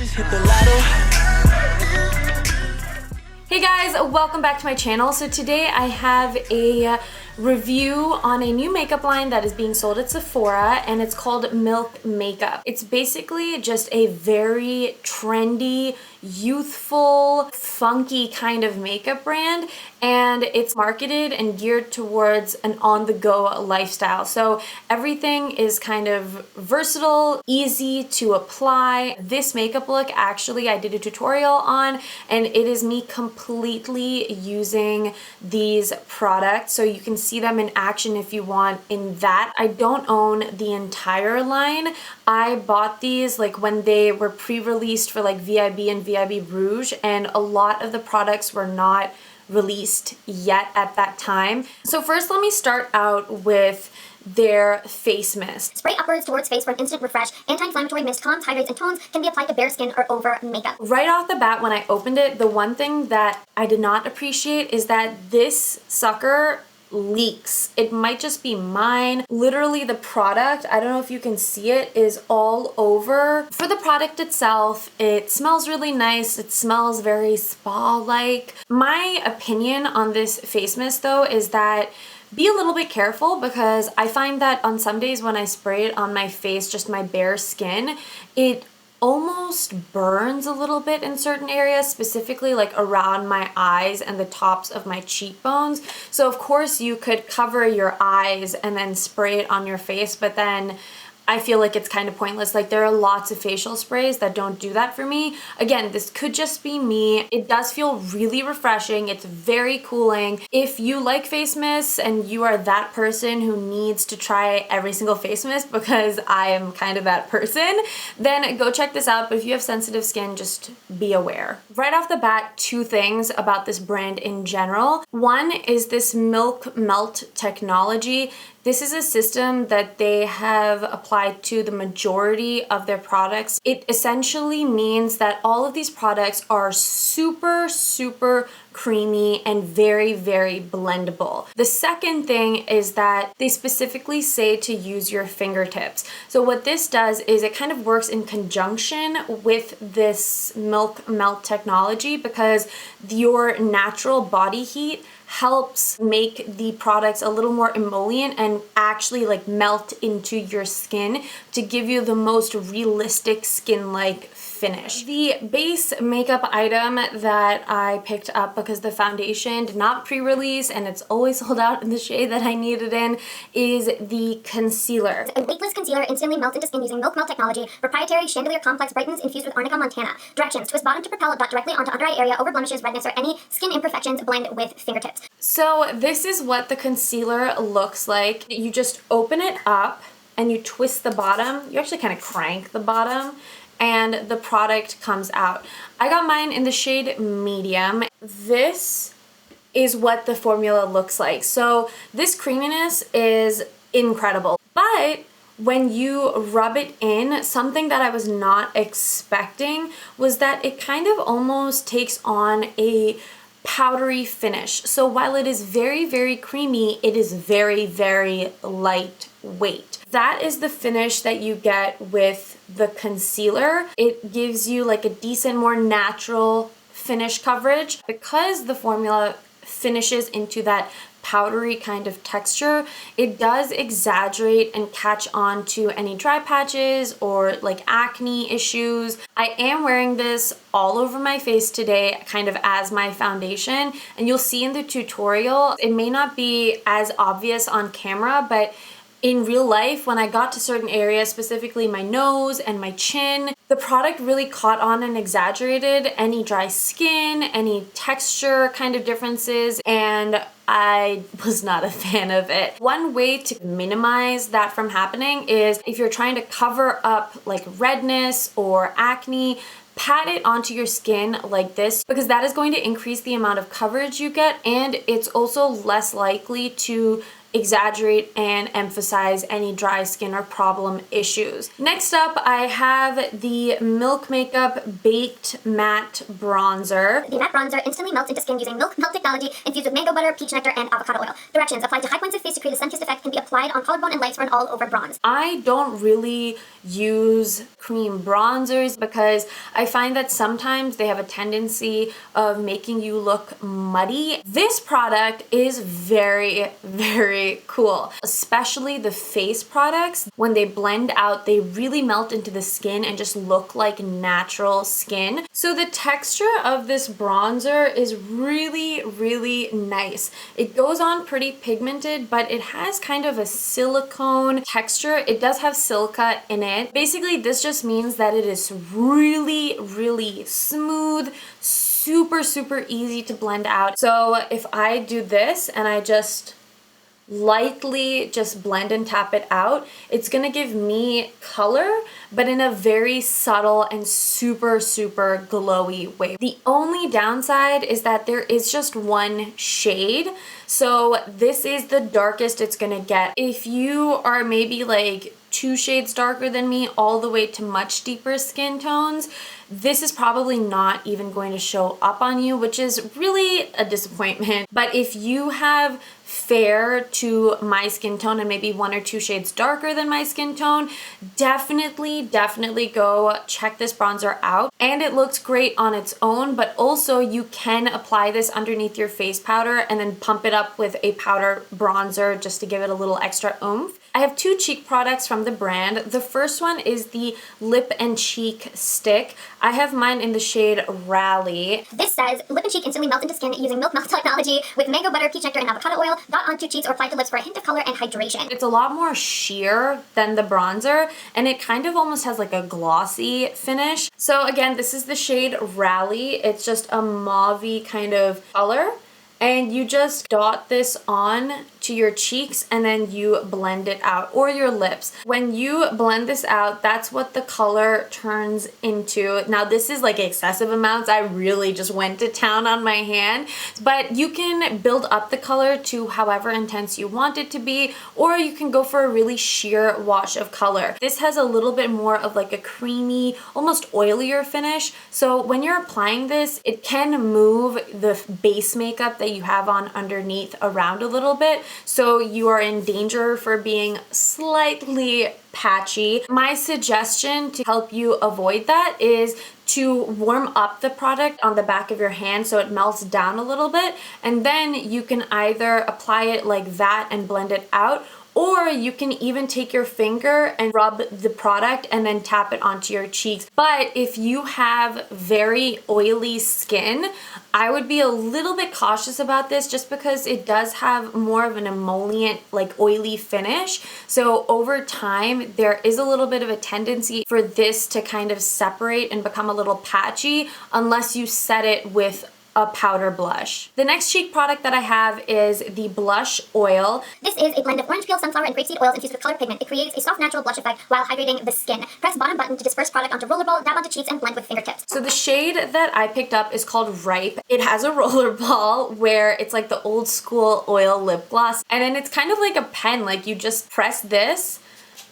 just hit the lotto. Hey guys, welcome back to my channel. So today I have a review on a new makeup line that is being sold at Sephora, and it's called Milk Makeup. It's basically just a very trendy, youthful, funky kind of makeup brand, and it's marketed and geared towards an on-the-go lifestyle. So everything is kind of versatile, easy to apply. This makeup look, actually, I did a tutorial on, and it is me completely using these products. So you can see them in action if you want in that. I don't own the entire line. I bought these like when they were pre-released for like VIB and VIB Rouge, and a lot of the products were not released yet at that time. So first let me start out with their face mist. Spray upwards towards face for an instant refresh. Anti-inflammatory mist calms, hydrates, and tones. Can be applied to bare skin or over makeup. Right off the bat when I opened it, the one thing that I did not appreciate is that this sucker leaks. It might just be mine. Literally the product, I don't know if you can see it, is all over. For the product itself, it smells really nice. It smells very spa-like. My opinion on this face mist though is that be a little bit careful, because I find that on some days when I spray it on my face, just my bare skin, it almost burns a little bit in certain areas, specifically like around my eyes and the tops of my cheekbones. So of course you could cover your eyes and then spray it on your face, but then I feel like it's kind of pointless. Like, there are lots of facial sprays that don't do that for me. Again, this could just be me. It does feel really refreshing. It's very cooling. If you like face mists and you are that person who needs to try every single face mist, because I am kind of that person, then go check this out. But if you have sensitive skin, just be aware. Right off the bat, two things about this brand in general. One is this Milk Melt technology. This is a system that they have applied to the majority of their products. It essentially means that all of these products are super, super creamy and very, very blendable. The second thing is that they specifically say to use your fingertips. So what this does is it kind of works in conjunction with this Milk Melt technology, because your natural body heat helps make the products a little more emollient and actually like melt into your skin to give you the most realistic skin-like finish. The base makeup item that I picked up, because the foundation did not pre-release and it's always sold out in the shade that I need it in, is the concealer. A weightless concealer instantly melts into skin using Milk Melt technology. Proprietary chandelier complex brightens infused with Arnica montana. Directions: twist bottom to propel a dot directly onto under eye area over blemishes, redness, or any skin imperfections. Blend with fingertips. So this is what the concealer looks like. You just open it up and you twist the bottom. You actually kind of crank the bottom, and the product comes out. I got mine in the shade medium. This is what the formula looks like. So this creaminess is incredible, but when you rub it in, something that I was not expecting was that it kind of almost takes on a powdery finish. So while it is very, very creamy, it is very, very lightweight. That is the finish that you get with the concealer. It gives you like a decent, more natural finish coverage. Because the formula finishes into that powdery kind of texture, it does exaggerate and catch on to any dry patches or like acne issues. I am wearing this all over my face today, kind of as my foundation, and you'll see in the tutorial, it may not be as obvious on camera, but in real life, when I got to certain areas, specifically my nose and my chin, the product really caught on and exaggerated any dry skin, any texture kind of differences, and I was not a fan of it. One way to minimize that from happening is if you're trying to cover up like redness or acne, pat it onto your skin like this, because that is going to increase the amount of coverage you get, and it's also less likely to exaggerate and emphasize any dry skin or problem issues. Next up, I have the Milk Makeup Baked Matte Bronzer. The matte bronzer instantly melts into skin using milk melt technology infused with mango butter, peach nectar, and avocado oil. Directions: apply to high points of face to create a sun-kissed effect, can be applied on collarbone and legs for an all-over bronze. I don't really use cream bronzers because I find that sometimes they have a tendency of making you look muddy. This product is very, very cool, especially the face products. When they blend out, they really melt into the skin and just look like natural skin. So the texture of this bronzer is really, really nice. It goes on pretty pigmented, but it has kind of a silicone texture. It does have silica in it. Basically, this just means that it is really, really smooth, super, super easy to blend out. So if I do this and I just lightly just blend and tap it out, it's gonna give me color, but in a very subtle and super, super glowy way. The only downside is that there is just one shade. So this is the darkest it's gonna get. If you are maybe like 2 shades darker than me all the way to much deeper skin tones, this is probably not even going to show up on you, which is really a disappointment. But if you have fair to my skin tone and maybe 1 or 2 shades darker than my skin tone, definitely go check this bronzer out. And it looks great on its own, but also you can apply this underneath your face powder and then pump it up with a powder bronzer just to give it a little extra oomph. I have 2 cheek products from the brand. The first one is the Lip and Cheek Stick. I have mine in the shade Rally. This says, lip and cheek instantly melt into skin using milk melt technology with mango butter, peach nectar, and avocado oil. Dot onto cheeks or apply to lips for a hint of color and hydration. It's a lot more sheer than the bronzer, and it kind of almost has like a glossy finish. So again, this is the shade Rally. It's just a mauve-y kind of color. And you just dot this on to your cheeks and then you blend it out, or your lips. When you blend this out, that's what the color turns into. Now this is like excessive amounts. I really just went to town on my hand, but you can build up the color to however intense you want it to be, or you can go for a really sheer wash of color. This has a little bit more of like a creamy, almost oilier finish. So when you're applying this, it can move the base makeup that you have on underneath around a little bit, so you are in danger for being slightly patchy. My suggestion to help you avoid that is to warm up the product on the back of your hand so it melts down a little bit, and then you can either apply it like that and blend it out, or you can even take your finger and rub the product and then tap it onto your cheeks. But if you have very oily skin, I would be a little bit cautious about this just because it does have more of an emollient, like oily finish. So over time, there is a little bit of a tendency for this to kind of separate and become a little patchy unless you set it with a powder blush. The next cheek product that I have is the blush oil. This is a blend of orange peel, sunflower, and grapeseed oils infused with color pigment. It creates a soft, natural blush effect while hydrating the skin. Press bottom button to disperse product onto rollerball, dab onto cheeks, and blend with fingertips. So the shade that I picked up is called Ripe. It has a rollerball where it's like the old school oil lip gloss, and then it's kind of like a pen, like you just press this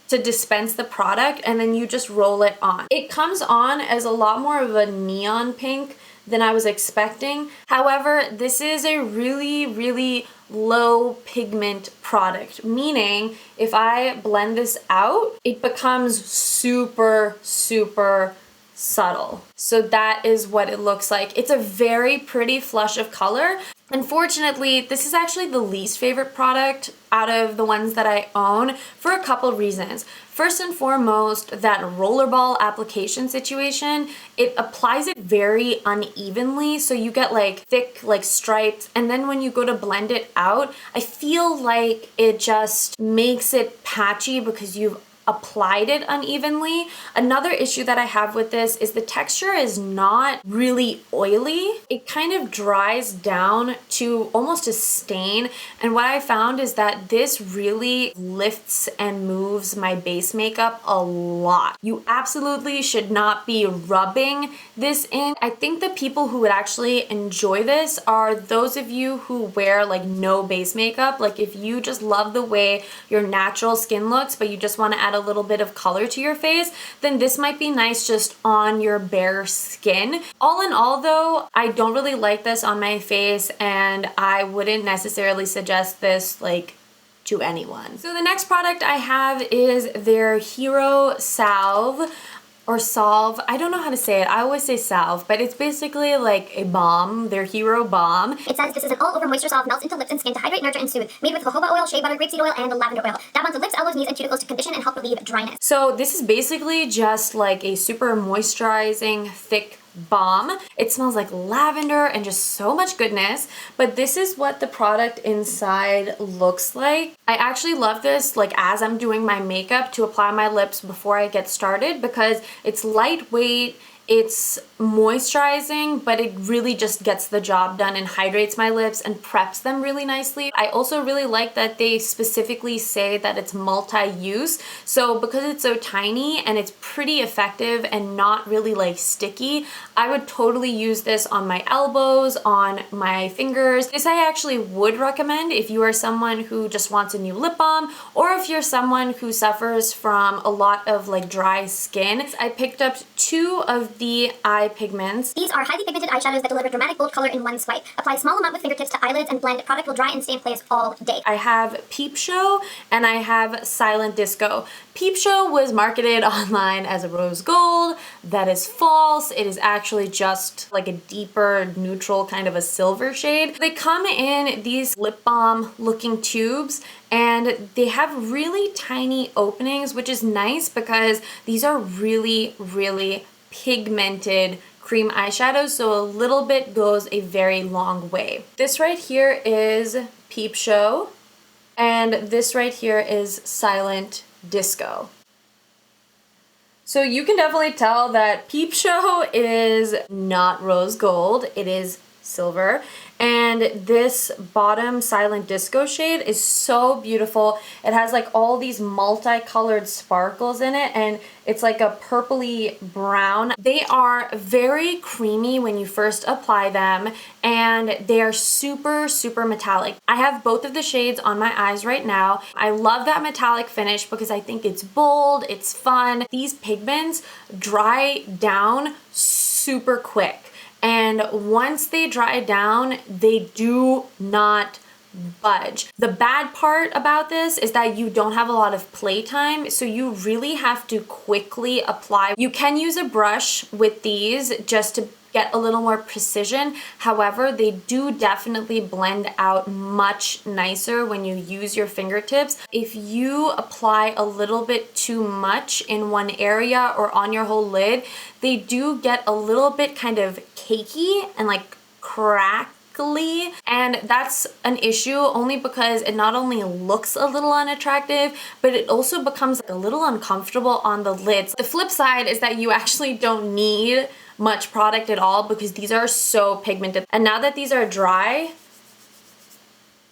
to dispense the product and then you just roll it on. It comes on as a lot more of a neon pink than I was expecting. However, this is a really, really low pigment product, meaning if I blend this out, it becomes super, super subtle. So that is what it looks like. It's a very pretty flush of color. Unfortunately, this is actually the least favorite product out of the ones that I own for a couple reasons. First and foremost, that rollerball application situation, it applies it very unevenly, so you get like thick like stripes, and then when you go to blend it out, I feel like it just makes it patchy because you've applied it unevenly. Another issue that I have with this is the texture is not really oily. It kind of dries down to almost a stain, and what I found is that this really lifts and moves my base makeup a lot. You absolutely should not be rubbing this in. I think the people who would actually enjoy this are those of you who wear like no base makeup. Like if you just love the way your natural skin looks but you just want to add a little bit of color to your face, then this might be nice just on your bare skin. All in all though, I don't really like this on my face, and I wouldn't necessarily suggest this like to anyone. So the next product I have is their Hero Salve or Salve. I don't know how to say it. I always say Salve, but it's basically like a balm, their Hero Balm. It says this is an all-over moisture salve, melts into lips and skin to hydrate, nurture, and soothe. Made with jojoba oil, shea butter, grapeseed oil, and lavender oil. Dab onto lips, elbows, knees, and cuticles to condition and help relieve dryness. So this is basically just like a super moisturizing, thick balm. It smells like lavender and just so much goodness, but this is what the product inside looks like. I actually love this like as I'm doing my makeup to apply my lips before I get started because it's lightweight, it's moisturizing, but it really just gets the job done and hydrates my lips and preps them really nicely. I also really like that they specifically say that it's multi-use. So because it's so tiny and it's pretty effective and not really like sticky, I would totally use this on my elbows, on my fingers. This I actually would recommend if you are someone who just wants a new lip balm, or if you're someone who suffers from a lot of like dry skin. I picked up 2 of the eye pigments. These are highly pigmented eyeshadows that deliver dramatic bold color in one swipe. Apply a small amount with fingertips to eyelids and blend. Product will dry and stay in place all day. I have Peep Show and I have Silent Disco. Peep Show was marketed online as a rose gold. That is false. It is actually just like a deeper neutral kind of a silver shade. They come in these lip balm looking tubes, and they have really tiny openings, which is nice because these are really, really pigmented cream eyeshadows, so a little bit goes a very long way. This right here is Peep Show, and this right here is Silent Disco. So you can definitely tell that Peep Show is not rose gold, it is silver. And this bottom Silent Disco shade is so beautiful. It has like all these multicolored sparkles in it, and it's like a purpley brown. They are very creamy when you first apply them, and they are super, super metallic. I have both of the shades on my eyes right now. I love that metallic finish because I think it's bold, it's fun. These pigments dry down super quick. And once they dry down, they do not budge. The bad part about this is that you don't have a lot of playtime, so you really have to quickly apply. You can use a brush with these just to get a little more precision. However, they do definitely blend out much nicer when you use your fingertips. If you apply a little bit too much in one area or on your whole lid, they do get a little bit kind of cakey and like crackly, and that's an issue only because it not only looks a little unattractive, but it also becomes a little uncomfortable on the lids. The flip side is that you actually don't need much product at all because these are so pigmented. And now that these are dry,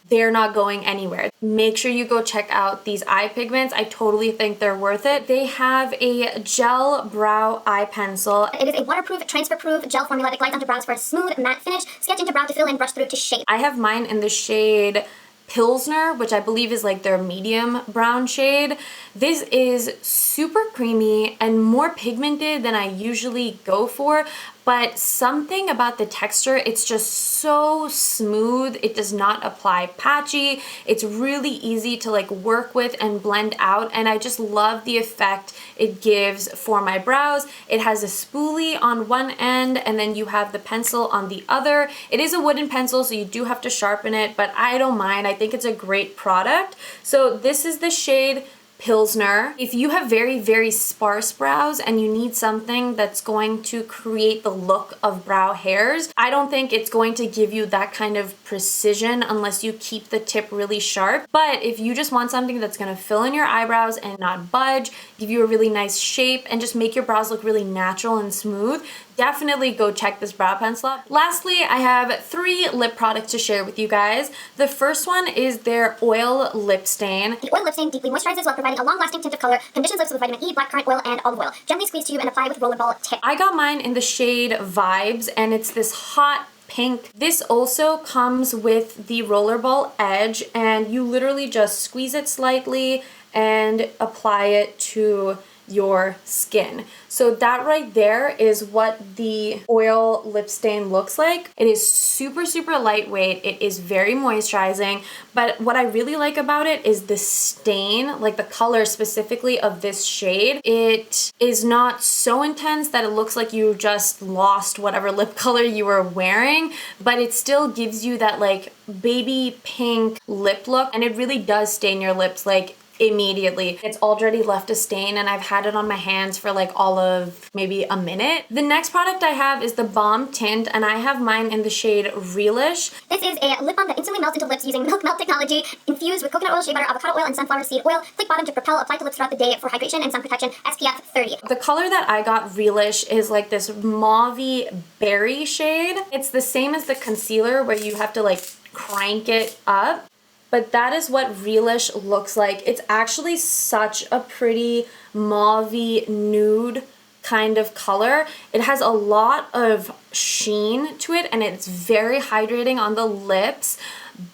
they're not going anywhere. Make sure you go check out these eye pigments. I totally think they're worth it. They have a gel brow eye pencil. It is a waterproof, transfer-proof gel formula that glides onto brows for a smooth, matte finish. Sketch into brow to fill and brush through to shape. I have mine in the shade Pilsner, which I believe is like their medium brown shade. This is super creamy and more pigmented than I usually go for, but something about the texture, it's just so smooth. It does not apply patchy. It's really easy to like work with and blend out, and I just love the effect it gives for my brows. It has a spoolie on one end and then you have the pencil on the other. It is a wooden pencil, so you do have to sharpen it, but I don't mind. I think it's a great product. So this is the shade Pilsner. If you have very, very sparse brows and you need something that's going to create the look of brow hairs, I don't think it's going to give you that kind of precision unless you keep the tip really sharp. But if you just want something that's gonna fill in your eyebrows and not budge, give you a really nice shape, and just make your brows look really natural and smooth, definitely go check this brow pencil out. Lastly, I have 3 lip products to share with you guys. The first one is their oil lip stain. The oil lip stain deeply moisturizes while providing a long-lasting tint of color, conditions lips with vitamin E, blackcurrant oil, and olive oil. Gently squeeze tube and apply with rollerball tip. I got mine in the shade Vibes, and it's this hot pink. This also comes with the rollerball edge, and you literally just squeeze it slightly and apply it to your skin. So that right there is what the oil lip stain looks like. It is super, super lightweight. It is very moisturizing, but what I really like about it is the stain, like the color specifically of this shade. It is not so intense that it looks like you just lost whatever lip color you were wearing, but it still gives you that like baby pink lip look, and it really does stain your lips like immediately. It's already left a stain, and I've had it on my hands for like all of maybe a minute. The next product I have is the Balm Tint, and I have mine in the shade Realish. This is a lip balm that instantly melts into lips using milk melt technology, infused with coconut oil, shea butter, avocado oil, and sunflower seed oil. Click bottom to propel, apply to lips throughout the day for hydration and sun protection, SPF 30. The color that I got Realish is like this mauve-y berry shade. It's the same as the concealer where you have to like crank it up. But that is what Realish looks like. It's actually such a pretty mauve-y nude kind of color. It has a lot of sheen to it, and it's very hydrating on the lips.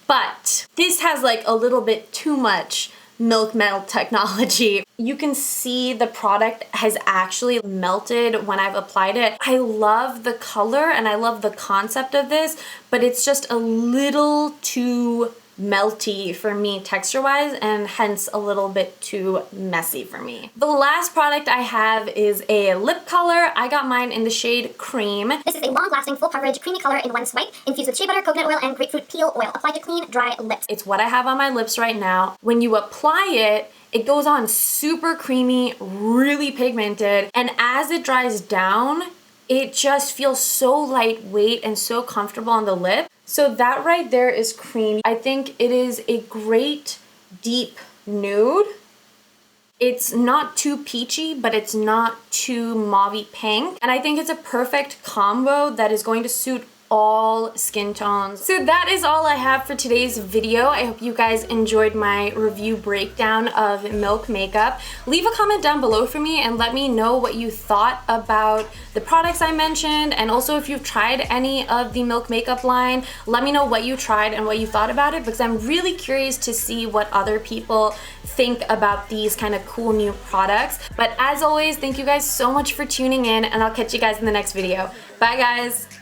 But this has like a little bit too much milk melt technology. You can see the product has actually melted when I've applied it. I love the color and I love the concept of this, but it's just a little too melty for me texture wise, and hence a little bit too messy for me. The last product I have is a lip color. I got mine in the shade C.R.E.A.M. This is a long-lasting, full coverage, creamy color in one swipe, infused with shea butter, coconut oil, and grapefruit peel oil. Apply to clean, dry lips. It's what I have on my lips right now. When you apply it, it goes on super creamy, really pigmented, and as it dries down, it just feels so lightweight and so comfortable on the lip. So that right there is C.R.E.A.M. I think it is a great deep nude. It's not too peachy, but it's not too mauve pink. And I think it's a perfect combo that is going to suit all skin tones. So that is all I have for today's video. I hope you guys enjoyed my review breakdown of Milk makeup. Leave a comment down below for me and let me know what you thought about the products I mentioned, and also if you've tried any of the Milk makeup line, let me know what you tried and what you thought about it, because I'm really curious to see what other people think about these kind of cool new products. But as always, thank you guys so much for tuning in, and I'll catch you guys in the next video. Bye guys!